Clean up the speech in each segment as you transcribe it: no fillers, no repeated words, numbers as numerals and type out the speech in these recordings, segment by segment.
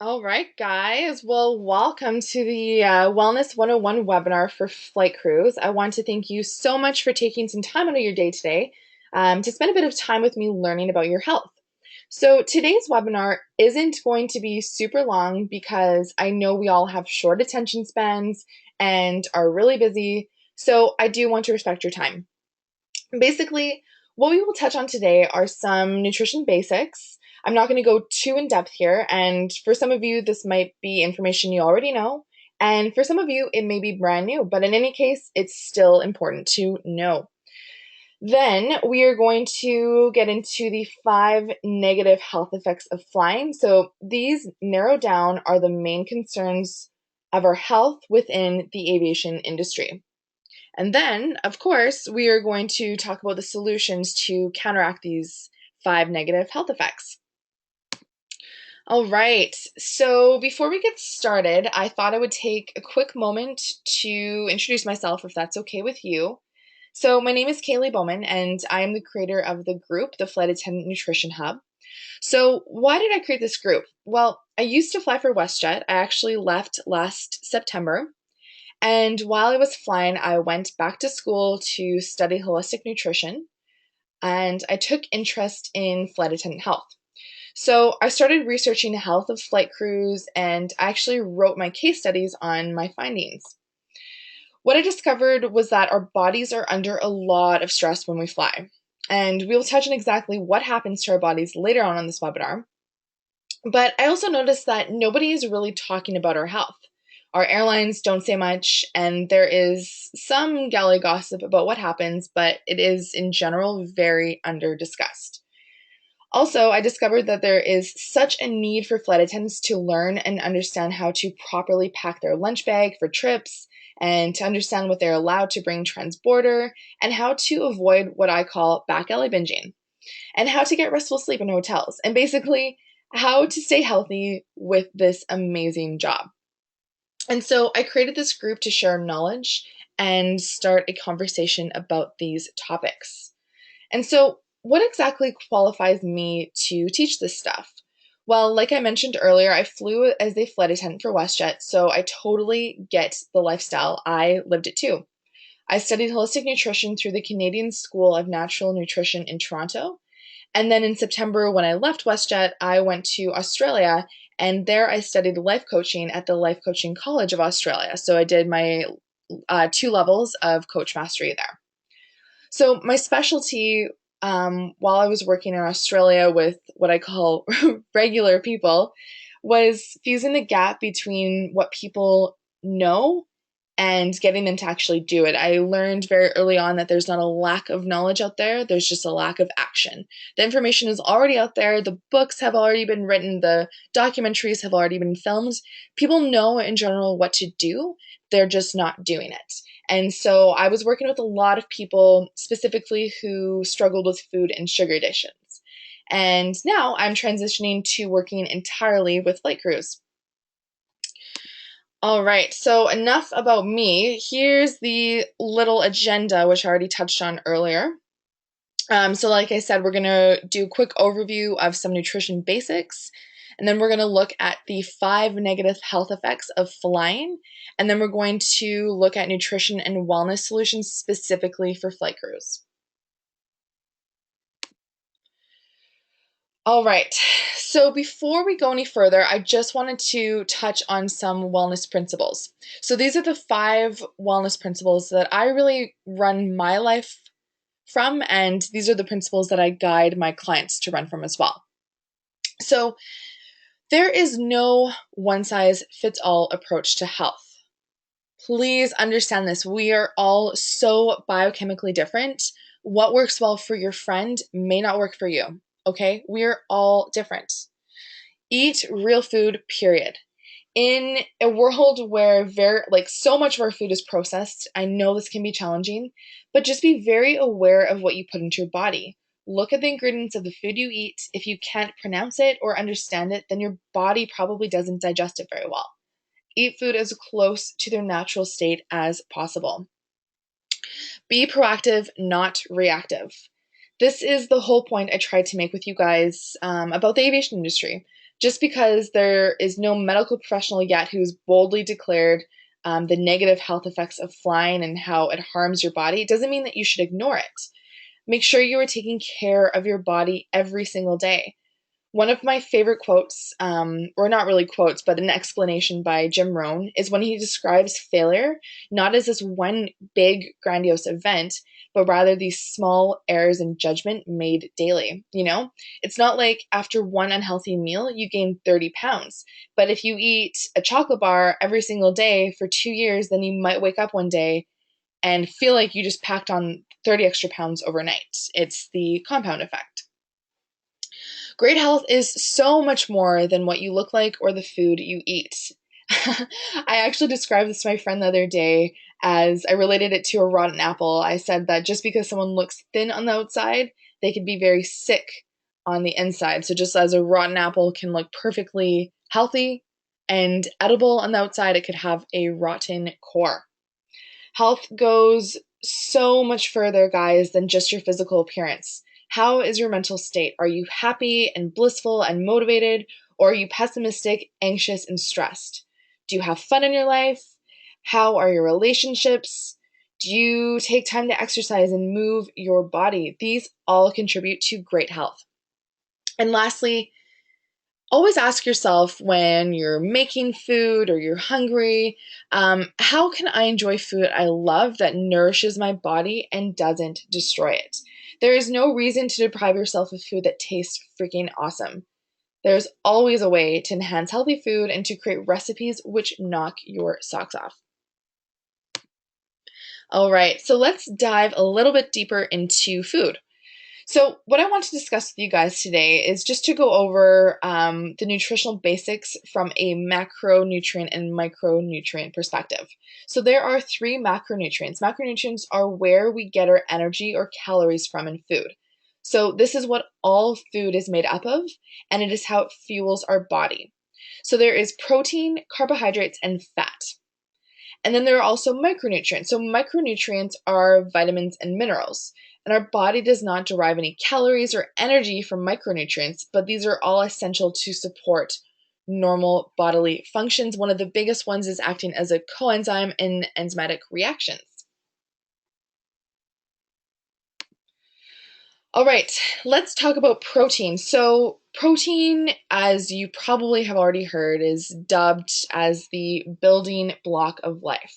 All right, guys. Well, welcome to the Wellness 101 webinar for flight crews. I want to thank you so much for taking some time out of your day today to spend a bit of time with me learning about your health. So, today's webinar isn't going to be super long because I know we all have short attention spans and are really busy. So, I do want to respect your time. Basically, what we will touch on today are some nutrition basics. I'm not going to go too in depth here, and for some of you, this might be information you already know, and for some of you, it may be brand new, but in any case, it's still important to know. Then we are going to get into the 5 negative health effects of flying. So these narrowed down are the main concerns of our health within the aviation industry. And then, of course, we are going to talk about the solutions to counteract these 5 negative health effects. All right, so before we get started, I thought I would take a quick moment to introduce myself, if that's okay with you. So, my name is Kaylee Bowman, and I am the creator of the group, the Flight Attendant Nutrition Hub. So, why did I create this group? Well, I used to fly for WestJet. I actually left last September. And while I was flying, I went back to school to study holistic nutrition, and I took interest in flight attendant health. So I started researching the health of flight crews, and I actually wrote my case studies on my findings. What I discovered was that our bodies are under a lot of stress when we fly, and we will touch on exactly what happens to our bodies later on in this webinar. But I also noticed that nobody is really talking about our health. Our airlines don't say much, and there is some galley gossip about what happens, but it is in general very under discussed. Also, I discovered that there is such a need for flight attendants to learn and understand how to properly pack their lunch bag for trips, and to understand what they're allowed to bring transborder, and how to avoid what I call back alley binging, and how to get restful sleep in hotels, and basically how to stay healthy with this amazing job. And so I created this group to share knowledge and start a conversation about these topics. And so, what exactly qualifies me to teach this stuff? Well, like I mentioned earlier, I flew as a flight attendant for WestJet, so I totally get the lifestyle. I lived it too. I studied holistic nutrition through the Canadian School of Natural Nutrition in Toronto. And then in September, when I left WestJet, I went to Australia, and there I studied life coaching at the Life Coaching College of Australia. So I did my 2 levels of coach mastery there. So my specialty while I was working in Australia with what I call regular people was fusing the gap between what people know and getting them to actually do it. I learned very early on that there's not a lack of knowledge out there, there's just a lack of action. The information is already out there, the books have already been written, the documentaries have already been filmed. People know in general what to do, they're just not doing it. And so I was working with a lot of people specifically who struggled with food and sugar addictions. And now I'm transitioning to working entirely with flight crews. All right, so enough about me. Here's the little agenda, which I already touched on earlier. So like I said, we're going to do a quick overview of some nutrition basics, and then we're going to look at the 5 negative health effects of flying, and then we're going to look at nutrition and wellness solutions specifically for flight crews. All right, so before we go any further, I just wanted to touch on some wellness principles. So these are the 5 wellness principles that I really run my life from, and these are the principles that I guide my clients to run from as well. So there is no one-size-fits-all approach to health. Please understand this. We are all so biochemically different. What works well for your friend may not work for you. Okay, we're all different. Eat real food, period. In a world where so much of our food is processed, I know this can be challenging, but just be very aware of what you put into your body. Look at the ingredients of the food you eat. If you can't pronounce it or understand it, then your body probably doesn't digest it very well. Eat food as close to their natural state as possible. Be proactive, not reactive. This is the whole point I tried to make with you guys about the aviation industry. Just because there is no medical professional yet who's boldly declared the negative health effects of flying and how it harms your body, it doesn't mean that you should ignore it. Make sure you are taking care of your body every single day. One of my favorite quotes, or not really quotes, but an explanation by Jim Rohn, is when he describes failure not as this one big, grandiose event, but rather these small errors in judgment made daily. It's not like after one unhealthy meal, you gain 30 pounds. But if you eat a chocolate bar every single day for 2 years, then you might wake up one day and feel like you just packed on 30 extra pounds overnight. It's the compound effect. Great health is so much more than what you look like or the food you eat. I actually described this to my friend the other day as I related it to a rotten apple. I said that just because someone looks thin on the outside, they could be very sick on the inside. So just as a rotten apple can look perfectly healthy and edible on the outside, it could have a rotten core. Health goes so much further, guys, than just your physical appearance. How is your mental state? Are you happy and blissful and motivated, or are you pessimistic, anxious, and stressed? Do you have fun in your life? How are your relationships? Do you take time to exercise and move your body? These all contribute to great health. And lastly, always ask yourself when you're making food or you're hungry, how can I enjoy food I love that nourishes my body and doesn't destroy it? There is no reason to deprive yourself of food that tastes freaking awesome. There's always a way to enhance healthy food and to create recipes which knock your socks off. All right, so let's dive a little bit deeper into food. So what I want to discuss with you guys today is just to go over the nutritional basics from a macronutrient and micronutrient perspective. So there are 3 macronutrients. Macronutrients are where we get our energy or calories from in food. So this is what all food is made up of, and it is how it fuels our body. So there is protein, carbohydrates, and fat. And then there are also micronutrients. So micronutrients are vitamins and minerals. And our body does not derive any calories or energy from micronutrients, but these are all essential to support normal bodily functions. One of the biggest ones is acting as a coenzyme in enzymatic reactions. All right, let's talk about protein. So protein, as you probably have already heard, is dubbed as the building block of life.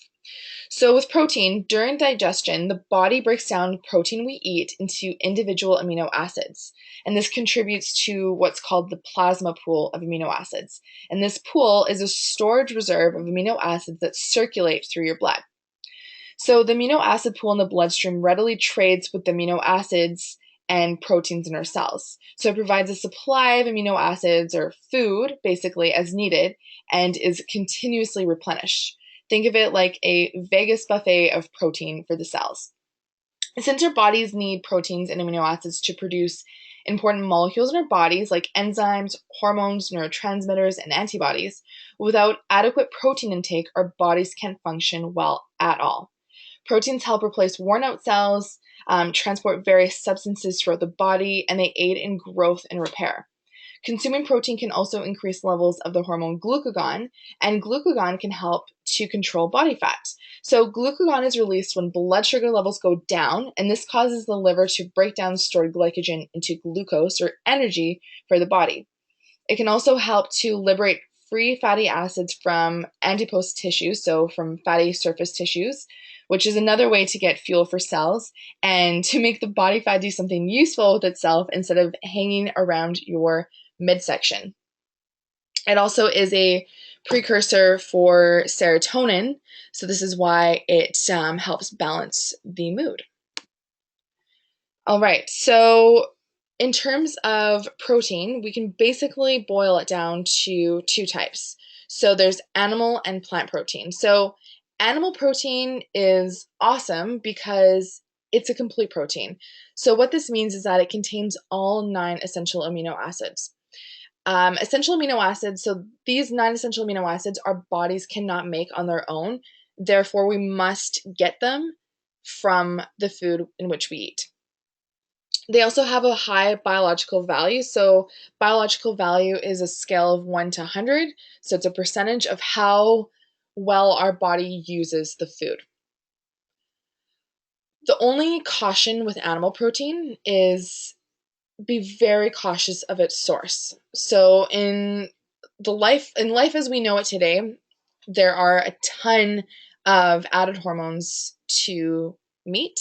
So with protein, during digestion, the body breaks down protein we eat into individual amino acids. And this contributes to what's called the plasma pool of amino acids. And this pool is a storage reserve of amino acids that circulate through your blood. So the amino acid pool in the bloodstream readily trades with the amino acids and proteins in our cells. So it provides a supply of amino acids or food, basically, as needed, and is continuously replenished. Think of it like a Vegas buffet of protein for the cells. Since our bodies need proteins and amino acids to produce important molecules in our bodies like enzymes, hormones, neurotransmitters, and antibodies, without adequate protein intake, our bodies can't function well at all. Proteins help replace worn-out cells, transport various substances throughout the body, and they aid in growth and repair. Consuming protein can also increase levels of the hormone glucagon, and glucagon can help to control body fat. So glucagon is released when blood sugar levels go down, and this causes the liver to break down stored glycogen into glucose or energy for the body. It can also help to liberate free fatty acids from adipose tissue, so from fatty surface tissues, which is another way to get fuel for cells and to make the body fat do something useful with itself instead of hanging around your midsection. It also is a precursor for serotonin, so this is why it helps balance the mood. All right, so in terms of protein, we can basically boil it down to 2 types. So there's animal and plant protein. So animal protein is awesome because it's a complete protein. So what this means is that it contains all 9 essential amino acids. Essential amino acids, so these 9 essential amino acids our bodies cannot make on their own. Therefore, we must get them from the food in which we eat. They also have a high biological value. So biological value is a scale of 1 to 100. So it's a percentage of how well our body uses the food. The only caution with animal protein is be very cautious of its source. So in life as we know it today, there are a ton of added hormones to meat.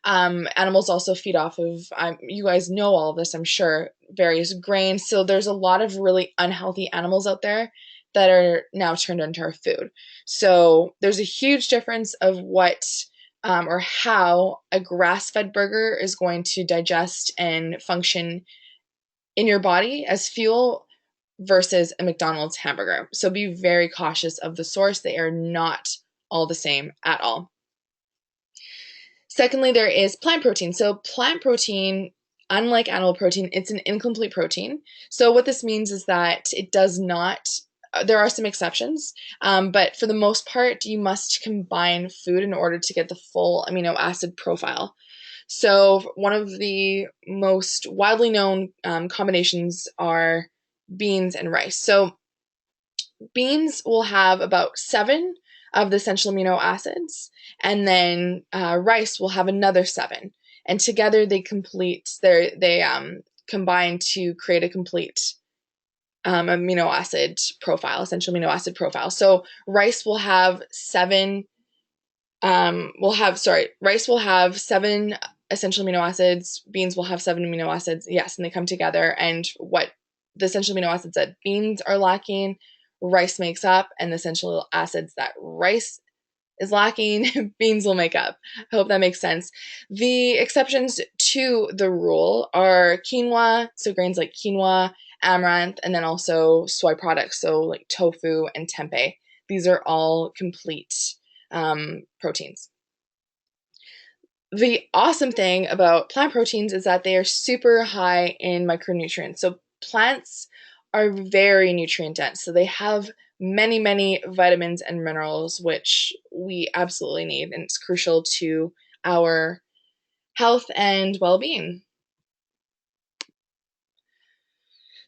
Animals also feed off of, you guys know all of this, I'm sure, various grains. So there's a lot of really unhealthy animals out there that are now turned into our food. So there's a huge difference of what or how a grass-fed burger is going to digest and function in your body as fuel versus a McDonald's hamburger. So be very cautious of the source. They are not all the same at all. Secondly, there is plant protein. So plant protein, unlike animal protein, it's an incomplete protein. So what this means is that it does not, there are some exceptions, but for the most part, you must combine food in order to get the full amino acid profile. So one of the most widely known combinations are beans and rice. So beans will have about 7 of the essential amino acids, and then rice will have another 7. And together they combine to create a complete amino acid profile, essential amino acid profile. So rice will have 7 rice will have 7 essential amino acids, beans will have 7 amino acids, yes, and they come together, and what the essential amino acids that beans are lacking, rice makes up, and the essential acids that rice is lacking, beans will make up. I hope that makes sense. The exceptions to the rule are quinoa, so grains like quinoa, amaranth, and then also soy products, so like tofu and tempeh. These are all complete proteins. The awesome thing about plant proteins is that they are super high in micronutrients. So plants are very nutrient dense. So they have many, many vitamins and minerals, which we absolutely need, and it's crucial to our health and well-being.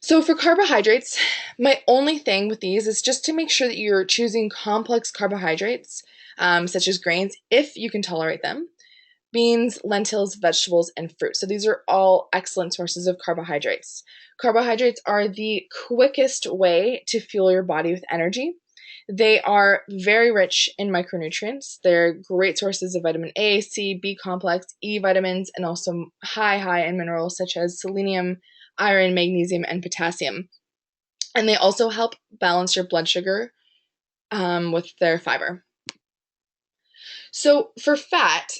So for carbohydrates, my only thing with these is just to make sure that you're choosing complex carbohydrates, such as grains, if you can tolerate them, beans, lentils, vegetables, and fruit. So these are all excellent sources of carbohydrates. Carbohydrates are the quickest way to fuel your body with energy. They are very rich in micronutrients. They're great sources of vitamin A, C, B complex, E vitamins, and also high in minerals such as selenium, iron, magnesium, and potassium. And they also help balance your blood sugar with their fiber. So for fat,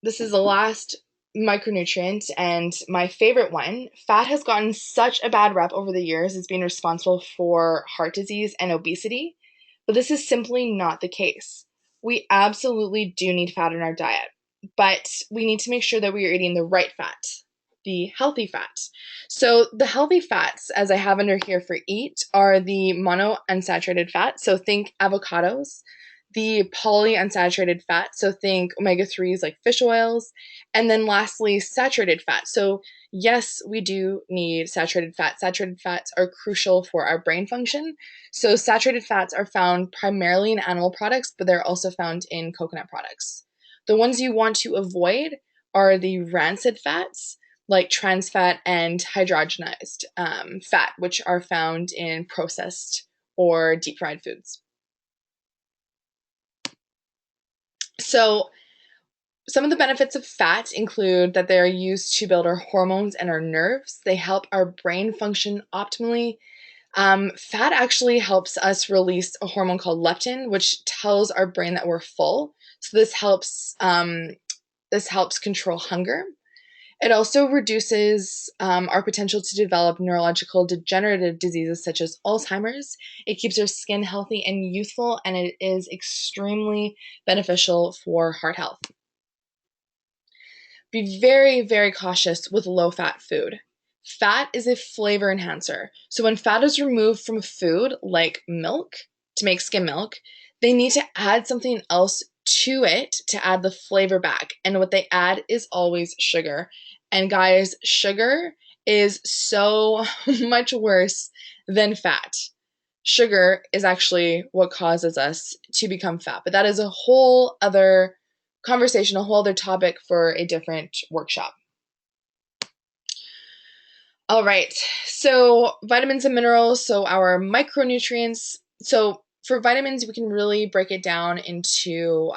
this is the last micronutrient and my favorite one. Fat has gotten such a bad rep over the years as being responsible for heart disease and obesity, but this is simply not the case. We absolutely do need fat in our diet, but we need to make sure that we are eating the right fat, the healthy fats. So the healthy fats, as I have under here for eat, are the monounsaturated fat. So think avocados, the polyunsaturated fat. So think omega-3s like fish oils. And then lastly, saturated fat. So yes, we do need saturated fat. Saturated fats are crucial for our brain function. So saturated fats are found primarily in animal products, but they're also found in coconut products. The ones you want to avoid are the rancid fats, like trans fat and hydrogenized fat, which are found in processed or deep fried foods. So some of the benefits of fat include that they are used to build our hormones and our nerves. They help our brain function optimally. Fat actually helps us release a hormone called leptin, which tells our brain that we're full. So this helps control hunger. It also reduces our potential to develop neurological degenerative diseases such as Alzheimer's. It keeps our skin healthy and youthful, and it is extremely beneficial for heart health. Be very, very cautious with low-fat food. Fat is a flavor enhancer. So when fat is removed from food, like milk, to make skim milk, they need to add something else to it to add the flavor back. And what they add is always sugar. And guys, sugar is so much worse than fat. Sugar is actually what causes us to become fat, but that is a whole other conversation, a whole other topic for a different workshop. All right, so vitamins and minerals, so our micronutrients. So for vitamins, we can really break it down into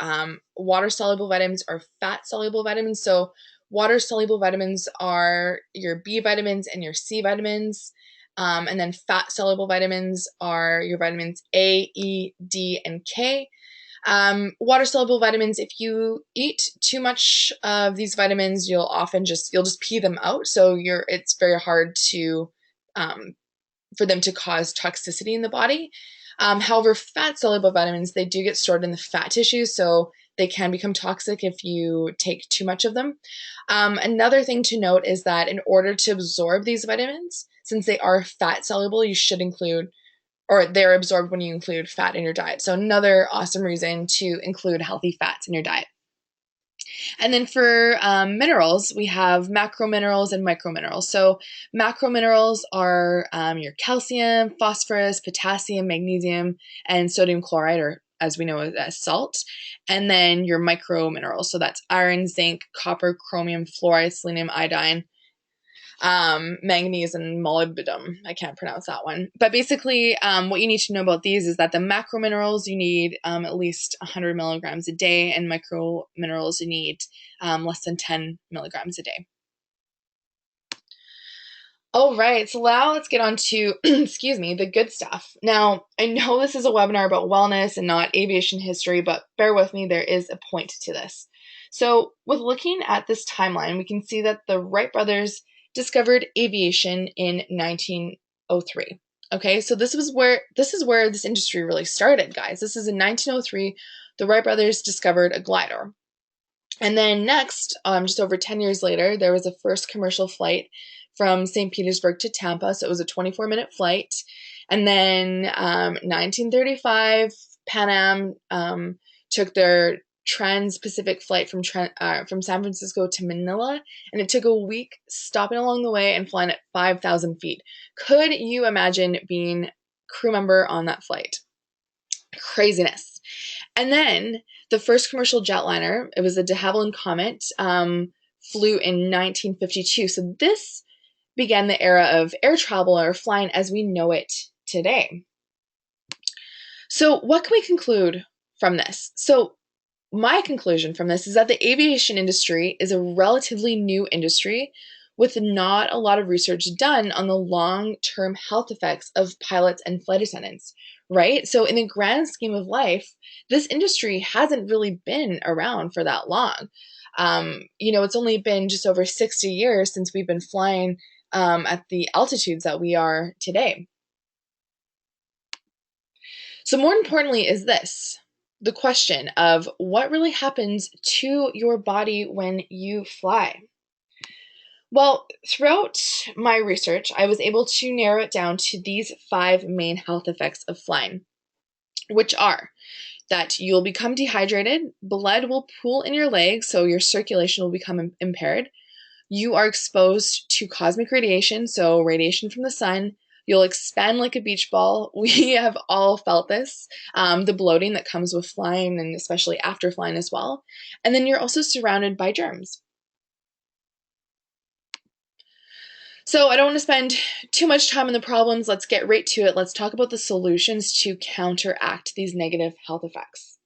water-soluble vitamins or fat-soluble vitamins. So water-soluble vitamins are your B vitamins and your C vitamins. And then fat-soluble vitamins are your vitamins A, E, D, and K. Water-soluble vitamins, if you eat too much of these vitamins, you'll just pee them out. So it's very hard to for them to cause toxicity in the body. However, fat-soluble vitamins, they do get stored in the fat tissue, so they can become toxic if you take too much of them. Another thing to note is that in order to absorb these vitamins, since they are fat-soluble, you should include, or they're absorbed when you include fat in your diet. So another awesome reason to include healthy fats in your diet. And then for minerals, we have macrominerals and microminerals. So macrominerals are your calcium, phosphorus, potassium, magnesium, and sodium chloride, or as we know as salt. And then your microminerals, so that's iron, zinc, copper, chromium, fluoride, selenium, iodine, manganese, and molybdenum. I can't pronounce that one. But basically, what you need to know about these is that the macrominerals, you need at least 100 milligrams a day, and microminerals, you need less than 10 milligrams a day. All right, so now let's get on to, excuse me, the good stuff. Now, I know this is a webinar about wellness and not aviation history, but bear with me, there is a point to this. So with looking at this timeline, we can see that the Wright brothers discovered aviation in 1903. Okay, so this is where this industry really started, guys. This is in 1903, the Wright brothers discovered a glider. And then next, just over 10 years later, there was a first commercial flight from St. Petersburg to Tampa. So it was a 24-minute flight. And then 1935, Pan Am took their trans-Pacific flight from San Francisco to Manila, and it took a week stopping along the way and flying at 5,000 feet. Could you imagine being crew member on that flight? Craziness. And then the first commercial jetliner, it was a de Havilland Comet, flew in 1952. So this began the era of air travel or flying as we know it today. So what can we conclude from this? So my conclusion from this is that the aviation industry is a relatively new industry with not a lot of research done on the long-term health effects of pilots and flight attendants, right? So in the grand scheme of life, this industry hasn't really been around for that long. It's only been just over 60 years since we've been flying at the altitudes that we are today. So more importantly is this, the question of what really happens to your body when you fly. Well, throughout my research, I was able to narrow it down to these 5 main health effects of flying, which are that you'll become dehydrated, blood will pool in your legs, so your circulation will become impaired. You are exposed to cosmic radiation, so radiation from the sun. You'll expand like a beach ball. We have all felt this, the bloating that comes with flying, and especially after flying as well. And then you're also surrounded by germs. So I don't want to spend too much time on the problems. Let's get right to it. Let's talk about the solutions to counteract these negative health effects.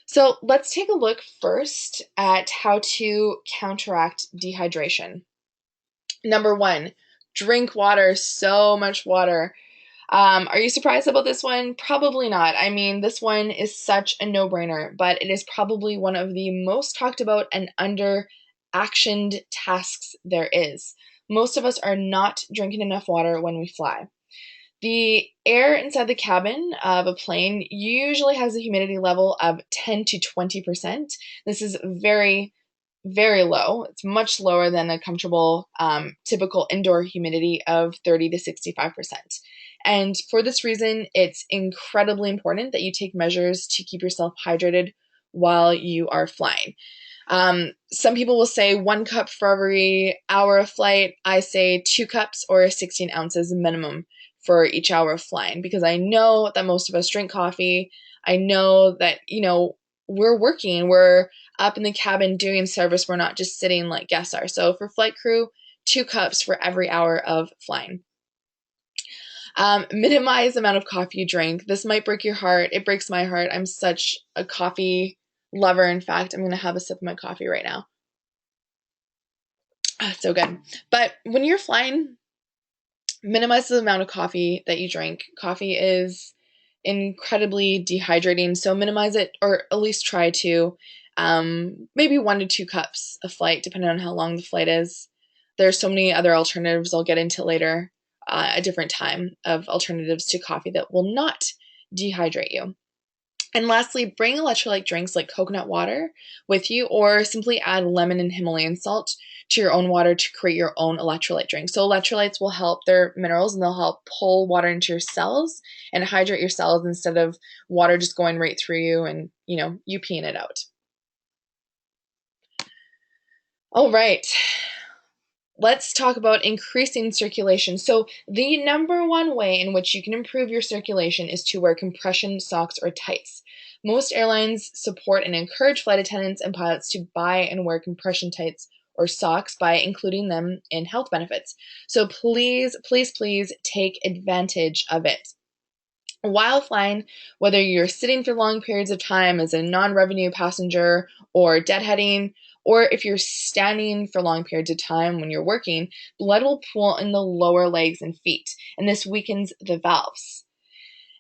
So let's take a look first at how to counteract dehydration. Number 1, drink water, so much water. Are you surprised about this one? Probably not. I mean, this one is such a no-brainer, but it is probably one of the most talked about and under-actioned tasks there is. Most of us are not drinking enough water when we fly. The air inside the cabin of a plane usually has a humidity level of 10 to 20%. This is very, very low. It's much lower than a comfortable, typical indoor humidity of 30 to 65%. And for this reason, it's incredibly important that you take measures to keep yourself hydrated while you are flying. Some people will say 1 cup for every hour of flight. I say 2 cups or 16 ounces minimum for each hour of flying, because I know that most of us drink coffee. I know that, we're working, we're up in the cabin doing service. We're not just sitting like guests are. So for flight crew, 2 cups for every hour of flying. Minimize the amount of coffee you drink. This might break your heart. It breaks my heart. I'm such a coffee lover. In fact, I'm going to have a sip of my coffee right now. So good. But when you're flying, minimize the amount of coffee that you drink. Coffee is incredibly dehydrating, so minimize it, or at least try to. Maybe 1 to 2 cups a flight, depending on how long the flight is. There's so many other alternatives I'll get into later, a different time, of alternatives to coffee that will not dehydrate you. And lastly, bring electrolyte drinks like coconut water with you, or simply add lemon and Himalayan salt to your own water to create your own electrolyte drink. So electrolytes will help, they're minerals, and they'll help pull water into your cells and hydrate your cells instead of water just going right through you and, you peeing it out. All right. Let's talk about increasing circulation. So the number one way in which you can improve your circulation is to wear compression socks or tights. Most airlines support and encourage flight attendants and pilots to buy and wear compression tights or socks by including them in health benefits. So please, please, please take advantage of it. While flying, whether you're sitting for long periods of time as a non-revenue passenger or deadheading, or if you're standing for long periods of time when you're working, blood will pool in the lower legs and feet, and this weakens the valves.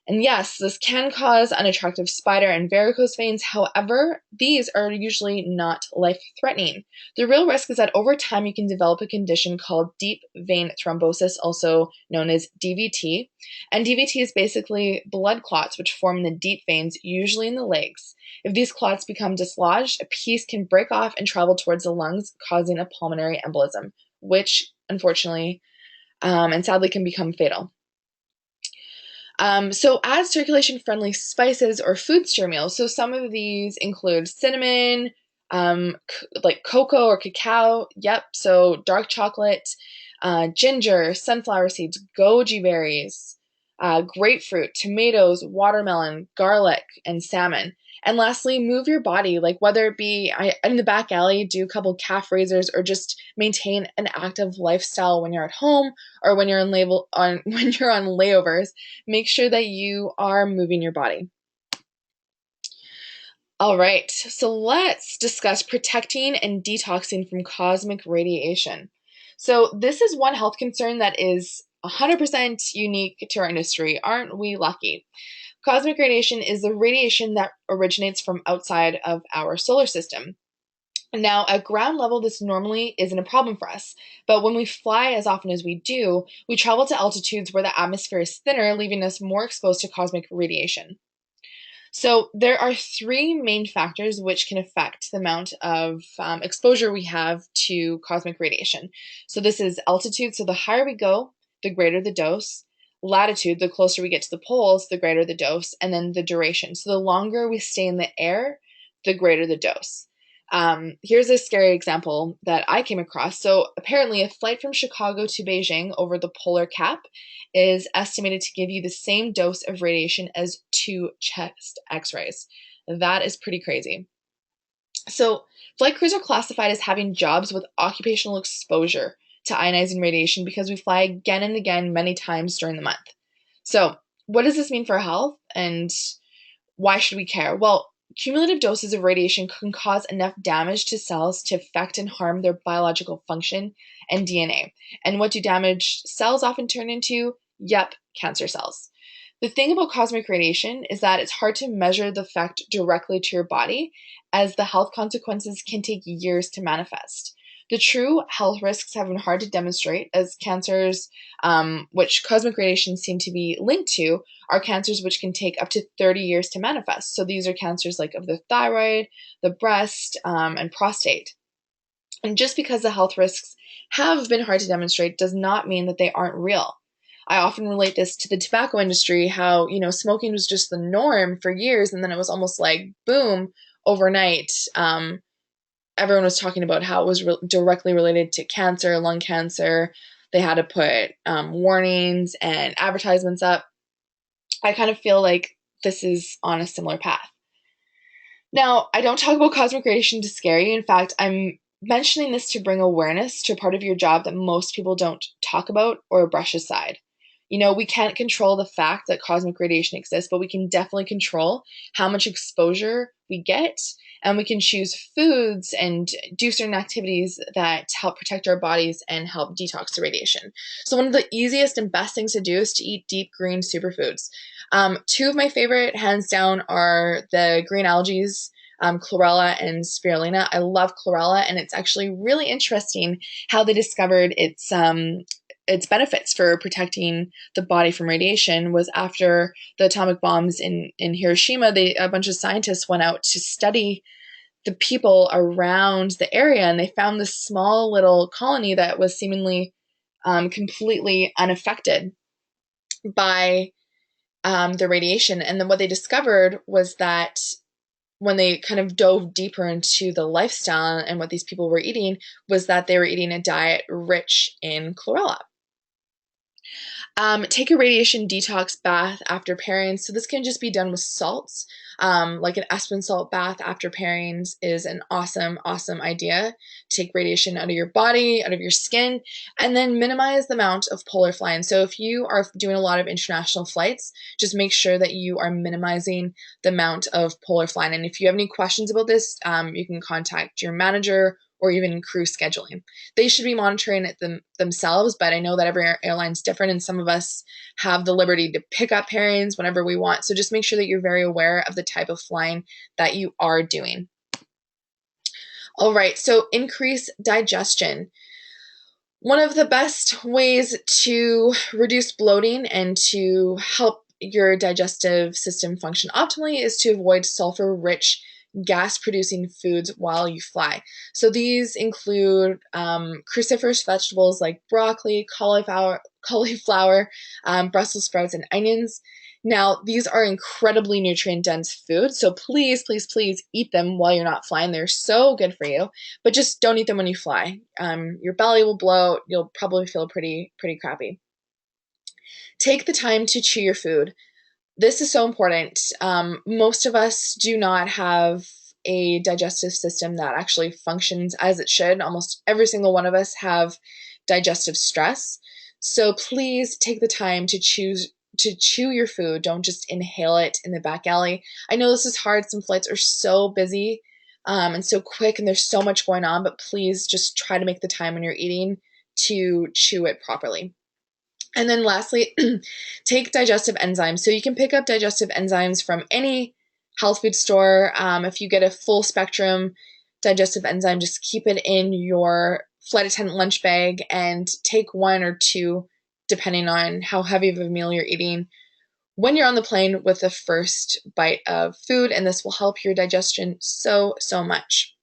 And yes, this can cause unattractive spider and varicose veins. However, these are usually not life-threatening. The real risk is that over time you can develop a condition called deep vein thrombosis, also known as DVT. And DVT is basically blood clots which form in the deep veins, usually in the legs. If these clots become dislodged, a piece can break off and travel towards the lungs, causing a pulmonary embolism, which unfortunately and sadly can become fatal. So add circulation-friendly spices or foods to your meals. So some of these include cinnamon, like cocoa or cacao. Yep. So dark chocolate, ginger, sunflower seeds, goji berries, grapefruit, tomatoes, watermelon, garlic, and salmon. And lastly, move your body, like whether it be in the back alley, do a couple calf raisers, or just maintain an active lifestyle when you're at home or when you're when you're on layovers. Make sure that you are moving your body. All right, so let's discuss protecting and detoxing from cosmic radiation. So this is one health concern that is 100% unique to our industry. Aren't we lucky? Cosmic radiation is the radiation that originates from outside of our solar system. Now, at ground level, this normally isn't a problem for us, but when we fly as often as we do, we travel to altitudes where the atmosphere is thinner, leaving us more exposed to cosmic radiation. So there are 3 main factors which can affect the amount of exposure we have to cosmic radiation. So this is altitude, so the higher we go, the greater the dose. Latitude, the closer we get to the poles, the greater the dose. And then the duration. So the longer we stay in the air, the greater the dose. Here's a scary example that I came across. So apparently a flight from Chicago to Beijing over the polar cap is estimated to give you the same dose of radiation as 2 chest x-rays. That is pretty crazy. So flight crews are classified as having jobs with occupational exposure to ionizing radiation because we fly again and again many times during the month. So what does this mean for our health, and why should we care? Well, cumulative doses of radiation can cause enough damage to cells to affect and harm their biological function and DNA. And what do damaged cells often turn into? Yep, cancer cells. The thing about cosmic radiation is that it's hard to measure the effect directly to your body, as the health consequences can take years to manifest. The true health risks have been hard to demonstrate, as cancers, which cosmic radiation seem to be linked to, are cancers which can take up to 30 years to manifest. So these are cancers like of the thyroid, the breast, and prostate. And just because the health risks have been hard to demonstrate does not mean that they aren't real. I often relate this to the tobacco industry, how, smoking was just the norm for years, and then it was almost like, boom, overnight, everyone was talking about how it was directly related to cancer, lung cancer. They had to put warnings and advertisements up. I kind of feel like this is on a similar path. Now, I don't talk about cosmic radiation to scare you. In fact, I'm mentioning this to bring awareness to a part of your job that most people don't talk about or brush aside. We can't control the fact that cosmic radiation exists, but we can definitely control how much exposure we get, and we can choose foods and do certain activities that help protect our bodies and help detox the radiation. So one of the easiest and best things to do is to eat deep green superfoods. Two of my favorite, hands down, are the green algae, chlorella and spirulina. I love chlorella, and it's actually really interesting how they discovered its benefits for protecting the body from radiation was after the atomic bombs in Hiroshima. A bunch of scientists went out to study the people around the area, and they found this small little colony that was seemingly completely unaffected by the radiation. And then what they discovered was that when they kind of dove deeper into the lifestyle and what these people were eating, was that they were eating a diet rich in chlorella. Take a radiation detox bath after pairings. So this can just be done with salts. Like an Epsom salt bath after pairings is an awesome, awesome idea. Take radiation out of your body, out of your skin, and then minimize the amount of polar flying. So if you are doing a lot of international flights, just make sure that you are minimizing the amount of polar flying. And if you have any questions about this, you can contact your manager or even crew scheduling. They should be monitoring it themselves, but I know that every airline's different, and some of us have the liberty to pick up pairings whenever we want. So just make sure that you're very aware of the type of flying that you are doing. All right, so increase digestion. One of the best ways to reduce bloating and to help your digestive system function optimally is to avoid sulfur-rich gas-producing foods while you fly. So these include cruciferous vegetables like broccoli, cauliflower, Brussels sprouts, and onions. Now, these are incredibly nutrient-dense foods, so please, please, please eat them while you're not flying. They're so good for you, but just don't eat them when you fly. Your belly will bloat. You'll probably feel pretty crappy. Take the time to chew your food. This is so important. Most of us do not have a digestive system that actually functions as it should. Almost every single one of us have digestive stress. So please take the time to chew your food. Don't just inhale it in the back alley. I know this is hard. Some flights are so busy and so quick, and there's so much going on, but please just try to make the time when you're eating to chew it properly. And then lastly, take digestive enzymes. So you can pick up digestive enzymes from any health food store. If you get a full spectrum digestive enzyme, just keep it in your flight attendant lunch bag and take one or two, depending on how heavy of a meal you're eating, when you're on the plane with the first bite of food. And this will help your digestion so much.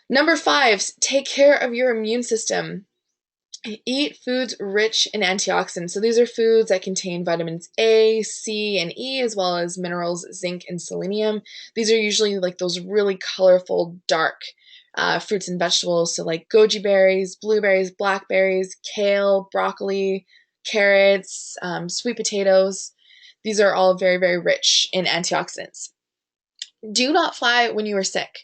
Number 5, take care of your immune system. Eat foods rich in antioxidants. So these are foods that contain vitamins A, C, and E, as well as minerals, zinc, and selenium. These are usually like those really colorful, dark fruits and vegetables. So like goji berries, blueberries, blackberries, kale, broccoli, carrots, sweet potatoes. These are all very, very rich in antioxidants. Do not fly when you are sick.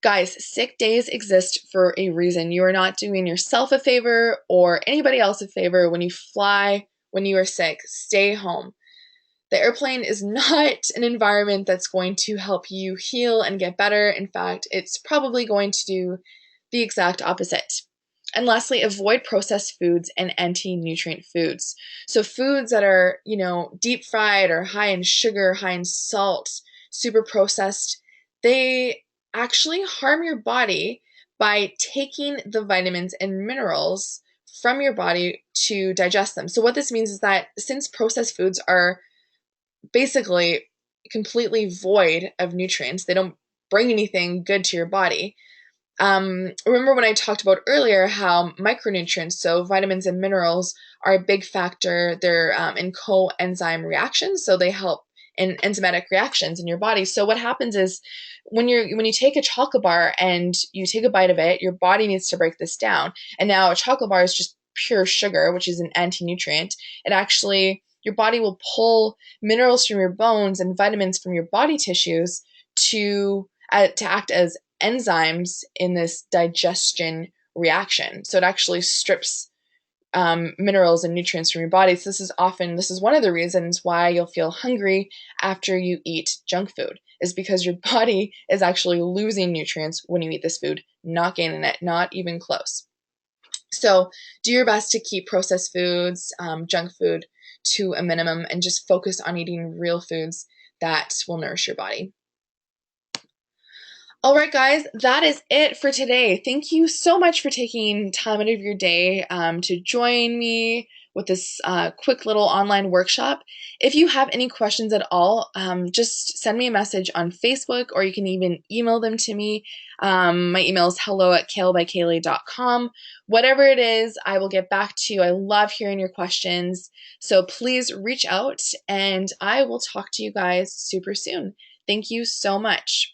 Guys, sick days exist for a reason. You are not doing yourself a favor or anybody else a favor when you fly when you are sick. Stay home. The airplane is not an environment that's going to help you heal and get better. In fact, it's probably going to do the exact opposite. And lastly, avoid processed foods and anti-nutrient foods. So foods that are, deep fried or high in sugar, high in salt, super processed, they actually harm your body by taking the vitamins and minerals from your body to digest them. So what this means is that since processed foods are basically completely void of nutrients, they don't bring anything good to your body. Remember when I talked about earlier how micronutrients, so vitamins and minerals, are a big factor. They're in coenzyme reactions, so they help enzymatic reactions in your body. So what happens is when you take a chocolate bar and you take a bite of it, your body needs to break this down. And now a chocolate bar is just pure sugar, which is an anti-nutrient. It actually, your body will pull minerals from your bones and vitamins from your body tissues to act as enzymes in this digestion reaction. So it actually strips minerals and nutrients from your body. So this is one of the reasons why you'll feel hungry after you eat junk food, is because your body is actually losing nutrients when you eat this food, not gaining it, not even close. So do your best to keep processed foods, junk food to a minimum, and just focus on eating real foods that will nourish your body. All right, guys, that is it for today. Thank you so much for taking time out of your day to join me with this quick little online workshop. If you have any questions at all, just send me a message on Facebook, or you can even email them to me. My email is hello@kalebykaylee.com. Whatever it is, I will get back to you. I love hearing your questions. So please reach out, and I will talk to you guys super soon. Thank you so much.